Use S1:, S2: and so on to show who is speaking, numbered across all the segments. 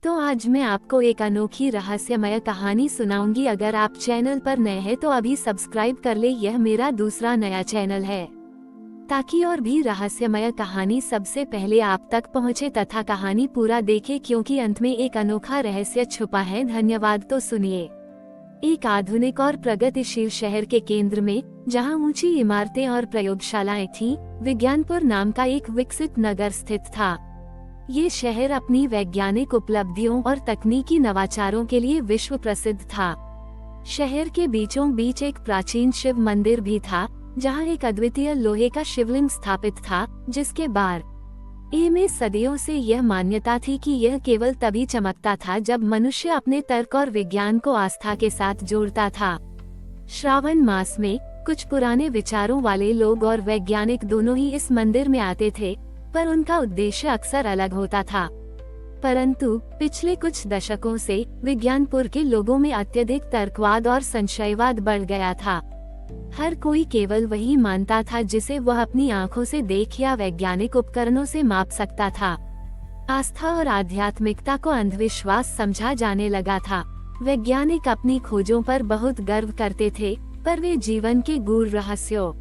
S1: तो आज मैं आपको एक अनोखी रहस्यमय कहानी सुनाऊंगी। अगर आप चैनल पर नए हैं तो अभी सब्सक्राइब कर ले, यह मेरा दूसरा नया चैनल है ताकि और भी रहस्यमय कहानी सबसे पहले आप तक पहुंचे तथा कहानी पूरा देखें, क्योंकि अंत में एक अनोखा रहस्य छुपा है। धन्यवाद। तो सुनिए। एक आधुनिक और प्रगतिशील शहर के केंद्र में, जहां ऊंची इमारतें और प्रयोगशालाएं थीं, विज्ञानपुर नाम का एक विकसित नगर स्थित था। ये शहर अपनी वैज्ञानिक उपलब्धियों और तकनीकी नवाचारों के लिए विश्व प्रसिद्ध था। शहर के बीचों बीच एक प्राचीन शिव मंदिर भी था, जहां एक अद्वितीय लोहे का शिवलिंग स्थापित था, जिसके बार में सदियों से यह मान्यता थी कि यह केवल तभी चमकता था जब मनुष्य अपने तर्क और विज्ञान को आस्था के साथ जोड़ता था। श्रावण मास में कुछ पुराने विचारों वाले लोग और वैज्ञानिक दोनों ही इस मंदिर में आते थे, पर उनका उद्देश्य अक्सर अलग होता था। परंतु पिछले कुछ दशकों से विज्ञानपुर के लोगों में अत्यधिक तर्कवाद और संशयवाद बढ़ गया था। हर कोई केवल वही मानता था जिसे वह अपनी आंखों से देख या वैज्ञानिक उपकरणों से माप सकता था। आस्था और आध्यात्मिकता को अंधविश्वास समझा जाने लगा था। वैज्ञानिक अपनी खोजों पर बहुत गर्व करते थे, पर वे जीवन के गूढ़ रहस्यों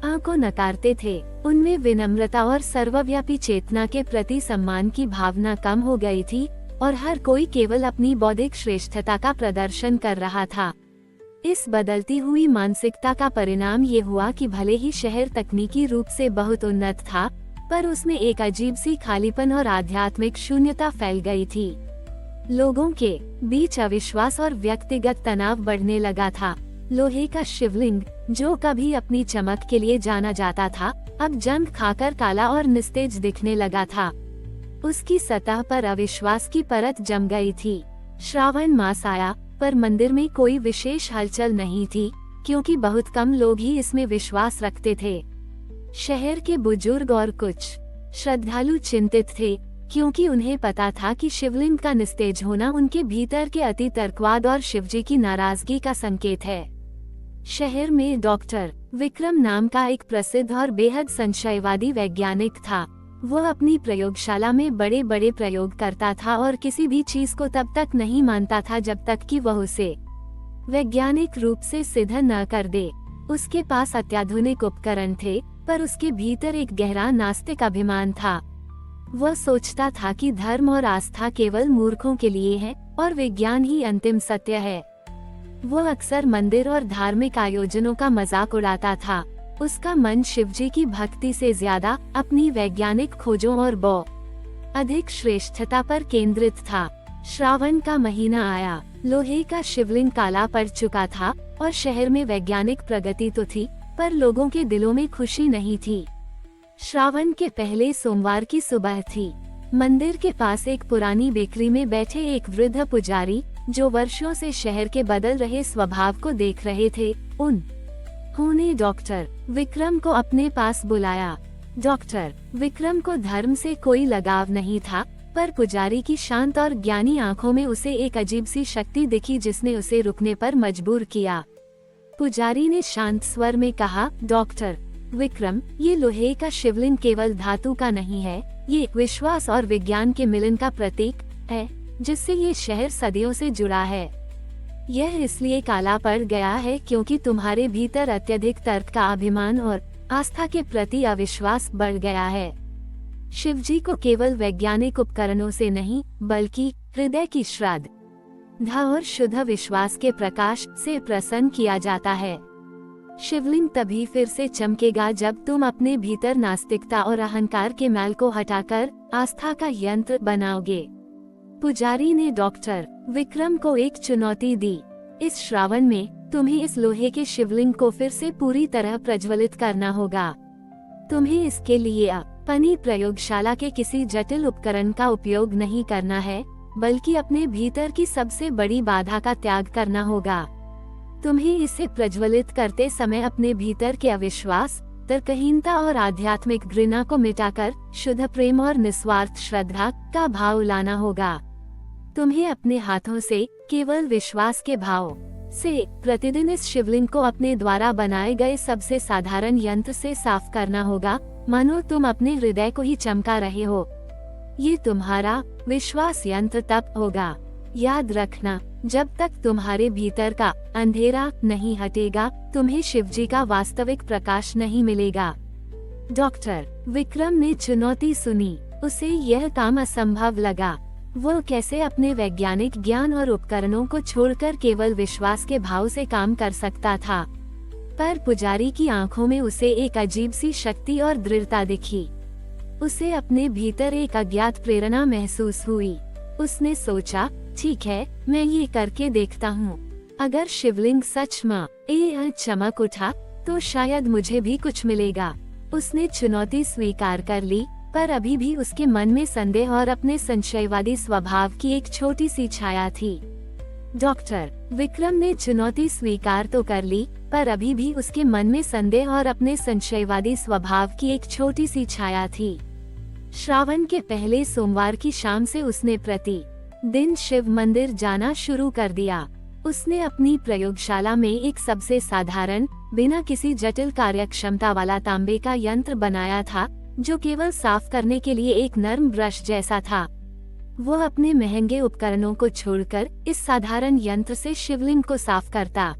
S1: को नकारते थे। उनमें विनम्रता और सर्वव्यापी चेतना के प्रति सम्मान की भावना कम हो गई थी, और हर कोई केवल अपनी बौद्धिक श्रेष्ठता का प्रदर्शन कर रहा था। इस बदलती हुई मानसिकता का परिणाम ये हुआ कि भले ही शहर तकनीकी रूप से बहुत उन्नत था, पर उसमें एक अजीब सी खालीपन और आध्यात्मिक शून्यता फैल गई थी। लोगों के बीच अविश्वास और व्यक्तिगत तनाव बढ़ने लगा था। लोहे का शिवलिंग, जो कभी अपनी चमक के लिए जाना जाता था, अब जंग खाकर काला और निस्तेज दिखने लगा था। उसकी सतह पर अविश्वास की परत जम गई थी। श्रावण मास आया, पर मंदिर में कोई विशेष हलचल नहीं थी, क्योंकि बहुत कम लोग ही इसमें विश्वास रखते थे। शहर के बुजुर्ग और कुछ श्रद्धालु चिंतित थे, क्योंकि उन्हें पता था कि शिवलिंग का निस्तेज होना उनके भीतर के अति तर्कवाद और शिवजी की नाराजगी का संकेत है। शहर में डॉक्टर विक्रम नाम का एक प्रसिद्ध और बेहद संशयवादी वैज्ञानिक था। वह अपनी प्रयोगशाला में बड़े बड़े प्रयोग करता था और किसी भी चीज को तब तक नहीं मानता था जब तक कि वह उसे वैज्ञानिक रूप से सिद्ध न कर दे। उसके पास अत्याधुनिक उपकरण थे, पर उसके भीतर एक गहरा नास्तिक अभिमान था। वह सोचता था कि धर्म और आस्था केवल मूर्खों के लिए है और विज्ञान ही अंतिम सत्य है। वह अक्सर मंदिर और धार्मिक आयोजनों का मजाक उड़ाता था। उसका मन शिवजी की भक्ति से ज्यादा अपनी वैज्ञानिक खोजों और अधिक श्रेष्ठता पर केंद्रित था। श्रावण का महीना आया। लोहे का शिवलिंग काला पड़ चुका था और शहर में वैज्ञानिक प्रगति तो थी, पर लोगों के दिलों में खुशी नहीं थी। श्रावण के पहले सोमवार की सुबह थी। मंदिर के पास एक पुरानी बेकरी में बैठे एक वृद्ध पुजारी, जो वर्षों से शहर के बदल रहे स्वभाव को देख रहे थे, उन्होंने डॉक्टर विक्रम को अपने पास बुलाया। डॉक्टर विक्रम को धर्म से कोई लगाव नहीं था, पर पुजारी की शांत और ज्ञानी आंखों में उसे एक अजीब सी शक्ति दिखी जिसने उसे रुकने पर मजबूर किया। पुजारी ने शांत स्वर में कहा, डॉक्टर विक्रम, ये लोहे का शिवलिंग केवल धातु का नहीं है, ये विश्वास और विज्ञान के मिलन का प्रतीक है, जिससे ये शहर सदियों से जुड़ा है। यह इसलिए काला पड़ गया है क्योंकि तुम्हारे भीतर अत्यधिक तर्क का अभिमान और आस्था के प्रति अविश्वास बढ़ गया है। शिवजी को केवल वैज्ञानिक उपकरणों से नहीं, बल्कि हृदय की श्रद्धा और शुद्ध विश्वास के प्रकाश से प्रसन्न किया जाता है। शिवलिंग तभी फिर से चमकेगा जब तुम अपने भीतर नास्तिकता और अहंकार के मैल को हटाकर आस्था का यंत्र बनाओगे। पुजारी ने डॉक्टर विक्रम को एक चुनौती दी। इस श्रावण में तुम्हें इस लोहे के शिवलिंग को फिर से पूरी तरह प्रज्वलित करना होगा। तुम्हें इसके लिए अपनी प्रयोगशाला के किसी जटिल उपकरण का उपयोग नहीं करना है, बल्कि अपने भीतर की सबसे बड़ी बाधा का त्याग करना होगा। तुम्हें इसे प्रज्वलित करते समय अपने भीतर के अविश्वास, तर्कहीनता और आध्यात्मिक घृणा को मिटाकर शुद्ध प्रेम और निस्वार्थ श्रद्धा का भाव लाना होगा। तुम्हें अपने हाथों से केवल विश्वास के भाव से प्रतिदिन इस शिवलिंग को अपने द्वारा बनाए गए सबसे साधारण यंत्र से साफ करना होगा, मानो तुम अपने हृदय को ही चमका रहे हो। ये तुम्हारा विश्वास यंत्र तब होगा। याद रखना, जब तक तुम्हारे भीतर का अंधेरा नहीं हटेगा, तुम्हें शिवजी का वास्तविक प्रकाश नहीं मिलेगा। डॉक्टर विक्रम ने चुनौती सुनी। उसे यह काम असंभव लगा। वो कैसे अपने वैज्ञानिक ज्ञान और उपकरणों को छोड़कर केवल विश्वास के भाव से काम कर सकता था। पर पुजारी की आंखों में उसे एक अजीब सी शक्ति और दृढ़ता दिखी। उसे अपने भीतर एक अज्ञात प्रेरणा महसूस हुई। उसने सोचा, ठीक है, मैं ये करके देखता हूँ। अगर शिवलिंग सच में चमक उठा तो शायद मुझे भी कुछ मिलेगा। उसने चुनौती स्वीकार कर ली, पर अभी भी उसके मन में संदेह और अपने संशयवादी स्वभाव की एक छोटी सी छाया थी। डॉक्टर विक्रम ने चुनौती स्वीकार तो कर ली, पर अभी भी उसके मन में संदेह और अपने संशयवादी स्वभाव की एक छोटी सी छाया थी। श्रावण के पहले सोमवार की शाम से उसने प्रति दिन शिव मंदिर जाना शुरू कर दिया। उसने अपनी प्रयोगशाला में एक सबसे साधारण, बिना किसी जटिल कार्यक्षमता वाला तांबे का यंत्र बनाया था, जो केवल साफ करने के लिए एक नर्म ब्रश जैसा था। वो अपने महंगे उपकरणों को छोड़कर इस साधारण यंत्र से शिवलिंग को साफ करता।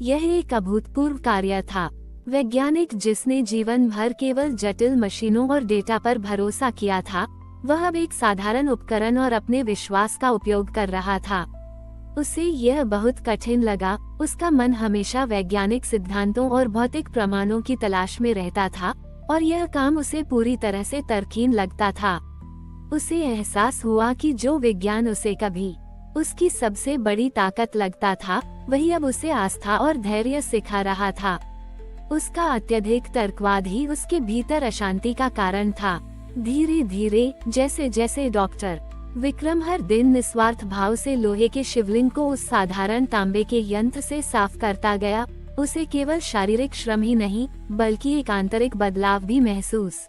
S1: यह एक अभूतपूर्व कार्य था। वैज्ञानिक जिसने जीवन भर केवल जटिल मशीनों और डेटा पर भरोसा किया था, वह अब एक साधारण उपकरण और अपने विश्वास का उपयोग कर रहा था। उसे यह बहुत कठिन लगा। उसका मन हमेशा वैज्ञानिक सिद्धांतों और भौतिक प्रमाणों की तलाश में रहता था, और यह काम उसे पूरी तरह से तर्कहीन लगता था। उसे एहसास हुआ कि जो विज्ञान उसे कभी उसकी सबसे बड़ी ताकत लगता था, वही अब उसे आस्था और धैर्य सिखा रहा था। उसका अत्यधिक तर्कवाद ही उसके भीतर अशांति का कारण था। धीरे धीरे जैसे जैसे डॉक्टर विक्रम हर दिन निस्वार्थ भाव से लोहे के शिवलिंग को उस साधारण तांबे के यंत्र से साफ करता गया, उसे केवल शारीरिक श्रम ही नहीं, बल्कि एक आंतरिक बदलाव भी महसूस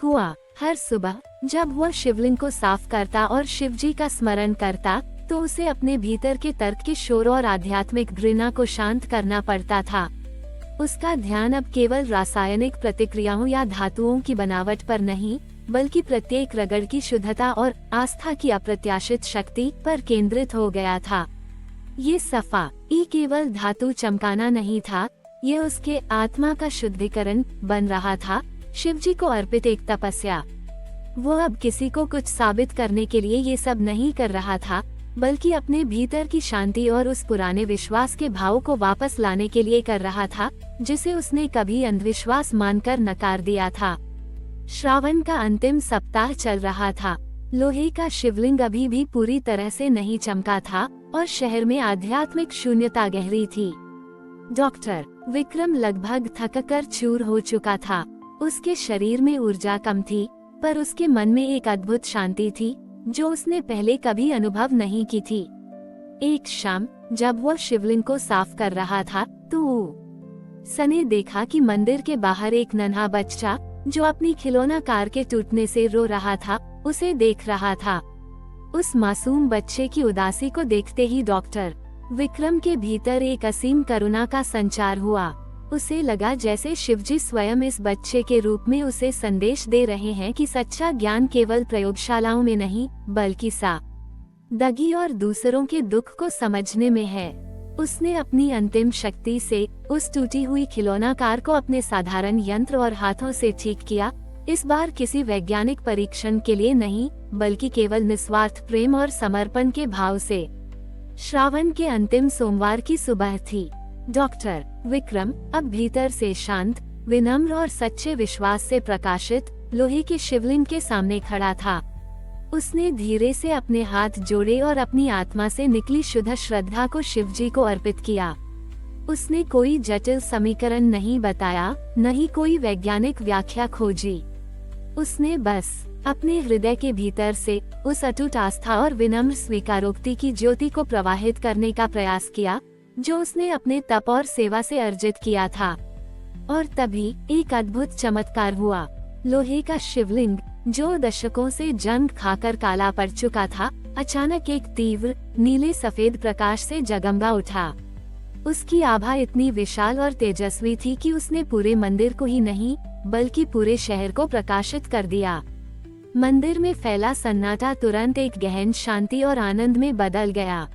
S1: हुआ। हर सुबह जब वह शिवलिंग को साफ करता और शिवजी का स्मरण करता, तो उसे अपने भीतर के तर्क के शोर और आध्यात्मिक घृणा को शांत करना पड़ता था। उसका ध्यान अब केवल रासायनिक प्रतिक्रियाओं या धातुओं की बनावट पर नहीं, बल्कि प्रत्येक रगड़ की शुद्धता और आस्था की अप्रत्याशित शक्ति पर केंद्रित हो गया था। ये सफा केवल धातु चमकाना नहीं था, ये उसके आत्मा का शुद्धिकरण बन रहा था, शिवजी को अर्पित एक तपस्या। वो अब किसी को कुछ साबित करने के लिए ये सब नहीं कर रहा था, बल्कि अपने भीतर की शांति और उस पुराने विश्वास के भाव को वापस लाने के लिए कर रहा था, जिसे उसने कभी अंधविश्वास मानकर नकार दिया था। श्रावण का अंतिम सप्ताह चल रहा था। लोहे का शिवलिंग अभी भी पूरी तरह से नहीं चमका था, और शहर में आध्यात्मिक शून्यता गहरी थी। डॉक्टर विक्रम लगभग थककर चूर हो चुका था। उसके शरीर में ऊर्जा कम थी, पर उसके मन में एक अद्भुत शांति थी, जो उसने पहले कभी अनुभव नहीं की थी। एक शाम जब वह शिवलिंग को साफ कर रहा था, तो उसने देखा कि मंदिर के बाहर एक नन्हा बच्चा, जो अपनी खिलौना कार के टूटने से रो रहा था, उसे देख रहा था। उस मासूम बच्चे की उदासी को देखते ही डॉक्टर विक्रम के भीतर एक असीम करुणा का संचार हुआ। उसे लगा जैसे शिवजी स्वयं इस बच्चे के रूप में उसे संदेश दे रहे हैं कि सच्चा ज्ञान केवल प्रयोगशालाओं में नहीं, बल्कि सादगी और दूसरों के दुख को समझने में है। उसने अपनी अंतिम शक्ति से उस टूटी हुई खिलौना कार को अपने साधारण यंत्र और हाथों से ठीक किया, इस बार किसी वैज्ञानिक परीक्षण के लिए नहीं, बल्कि केवल निस्वार्थ प्रेम और समर्पण के भाव से। श्रावण के अंतिम सोमवार की सुबह थी। डॉक्टर विक्रम अब भीतर से शांत, विनम्र और सच्चे विश्वास से प्रकाशित लोहे के शिवलिंग के सामने खड़ा था। उसने धीरे से अपने हाथ जोड़े और अपनी आत्मा से निकली शुद्ध श्रद्धा को शिवजी को अर्पित किया। उसने कोई जटिल समीकरण नहीं बताया, न ही कोई वैज्ञानिक व्याख्या खोजी। उसने बस अपने हृदय के भीतर से उस अटूट आस्था और विनम्र स्वीकारोक्ति की ज्योति को प्रवाहित करने का प्रयास किया, जो उसने अपने तप और सेवा से अर्जित किया था। और तभी एक अद्भुत चमत्कार हुआ। लोहे का शिवलिंग, जो दशकों से जंग खाकर काला पड़ चुका था, अचानक एक तीव्र नीले सफेद प्रकाश से जगमगा उठा। उसकी आभा इतनी विशाल और तेजस्वी थी कि उसने पूरे मंदिर को ही नहीं, बल्कि पूरे शहर को प्रकाशित कर दिया। मंदिर में फैला सन्नाटा तुरंत एक गहन शांति और आनंद में बदल गया।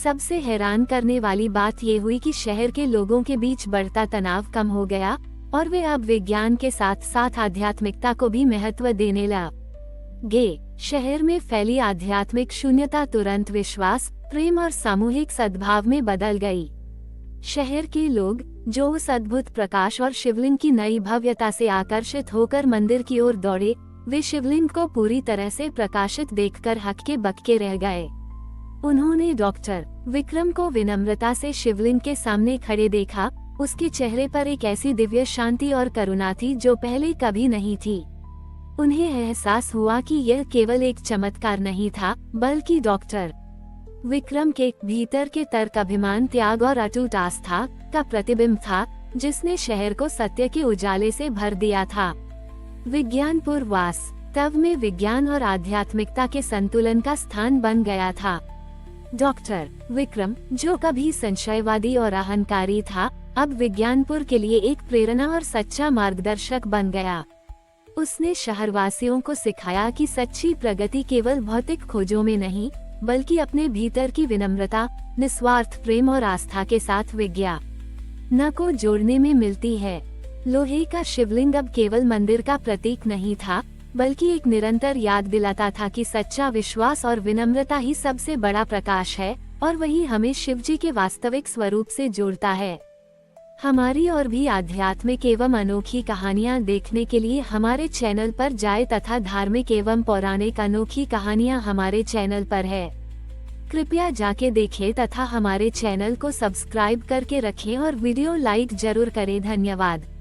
S1: सबसे हैरान करने वाली बात ये हुई कि शहर के लोगों के बीच बढ़ता तनाव कम हो गया और वे अब विज्ञान के साथ साथ आध्यात्मिकता को भी महत्व देने लगे। शहर में फैली आध्यात्मिक शून्यता तुरंत विश्वास, प्रेम और सामूहिक सद्भाव में बदल गई। शहर के लोग, जो उस अद्भुत प्रकाश और शिवलिंग की नई भव्यता से आकर्षित होकर मंदिर की ओर दौड़े, वे शिवलिंग को पूरी तरह से प्रकाशित देखकर हक्के बक्के रह गए। उन्होंने डॉक्टर विक्रम को विनम्रता से शिवलिंग के सामने खड़े देखा। उसके चेहरे पर एक ऐसी दिव्य शांति और करुणा थी जो पहले कभी नहीं थी। उन्हें एहसास हुआ कि यह केवल एक चमत्कार नहीं था, बल्कि डॉक्टर विक्रम के भीतर के तर्क, अभिमान, त्याग और अटूट आस्था का प्रतिबिंब था, जिसने शहर को सत्य के उजाले से भर दिया था। विज्ञानपुर वास्तव में विज्ञान और आध्यात्मिकता के संतुलन का स्थान बन गया था। डॉक्टर विक्रम, जो कभी संशयवादी और अहंकारी था, अब विज्ञानपुर के लिए एक प्रेरणा और सच्चा मार्गदर्शक बन गया। उसने शहरवासियों को सिखाया कि सच्ची प्रगति केवल भौतिक खोजों में नहीं, बल्कि अपने भीतर की विनम्रता, निस्वार्थ प्रेम और आस्था के साथ विज्ञान को जोड़ने में मिलती है। लोहे का शिवलिंग अब केवल मंदिर का प्रतीक नहीं था, बल्कि एक निरंतर याद दिलाता था कि सच्चा विश्वास और विनम्रता ही सबसे बड़ा प्रकाश है और वही हमें शिवजी के वास्तविक स्वरूप से जोड़ता है। हमारी और भी आध्यात्मिक एवं अनोखी कहानियाँ देखने के लिए हमारे चैनल पर जाएं तथा धार्मिक एवं पौराणिक अनोखी कहानियाँ हमारे चैनल पर है। कृपया जाके देखें तथा हमारे चैनल को सब्सक्राइब करके रखें और वीडियो लाइक जरूर करें। धन्यवाद।